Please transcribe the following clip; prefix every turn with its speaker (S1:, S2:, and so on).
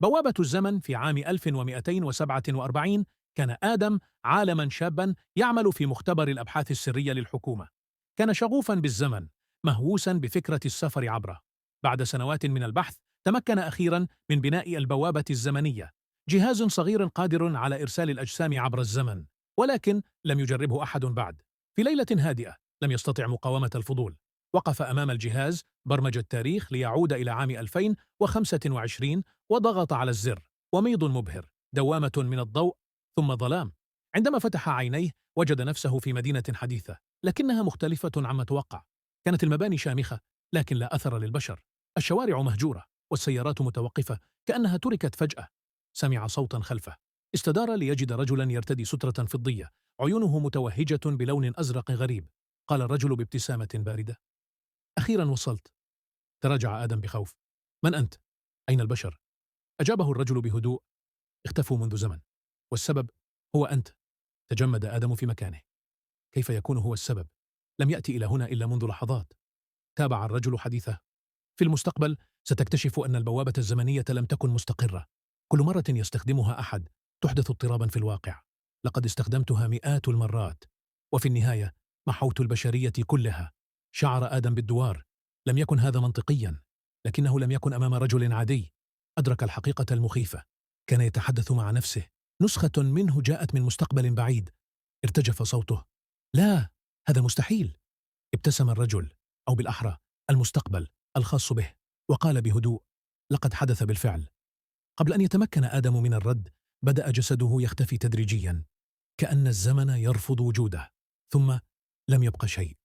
S1: بوابة الزمن في عام 1247 كان آدم عالماً شاباً يعمل في مختبر الأبحاث السرية للحكومة. كان شغوفاً بالزمن، مهووساً بفكرة السفر عبره. بعد سنوات من البحث، تمكن أخيراً من بناء البوابة الزمنية، جهاز صغير قادر على إرسال الأجسام عبر الزمن، ولكن لم يجربه أحد بعد. في ليلة هادئة لم يستطع مقاومة الفضول. وقف أمام الجهاز، برمج التاريخ ليعود إلى عام 2025 وضغط على الزر، وميض مبهر، دوامة من الضوء، ثم ظلام. عندما فتح عينيه وجد نفسه في مدينة حديثة، لكنها مختلفة عما توقع. كانت المباني شامخة، لكن لا أثر للبشر. الشوارع مهجورة والسيارات متوقفة، كأنها تركت فجأة. سمع صوتا خلفه، استدار ليجد رجلا يرتدي سترة فضية، عيونه متوهجة بلون أزرق غريب. قال الرجل بابتسامة باردة: أخيرا وصلت. تراجع آدم بخوف. من أنت؟ أين البشر؟ أجابه الرجل بهدوء: اختفوا منذ زمن، والسبب هو أنت. تجمد آدم في مكانه. كيف يكون هو السبب؟ لم يأتي إلى هنا إلا منذ لحظات. تابع الرجل حديثه: في المستقبل ستكتشف أن البوابة الزمنية لم تكن مستقرة. كل مرة يستخدمها أحد تحدث اضطرابا في الواقع. لقد استخدمتها مئات المرات، وفي النهاية محوت البشرية كلها. شعر آدم بالدوار. لم يكن هذا منطقيا، لكنه لم يكن أمام رجل عادي. أدرك الحقيقة المخيفة. كان يتحدث مع نفسه، نسخة منه جاءت من مستقبل بعيد. ارتجف صوته: لا، هذا مستحيل. ابتسم الرجل، أو بالأحرى المستقبل الخاص به، وقال بهدوء: لقد حدث بالفعل. قبل أن يتمكن آدم من الرد، بدأ جسده يختفي تدريجيا، كأن الزمن يرفض وجوده. ثم لم يبق شيء.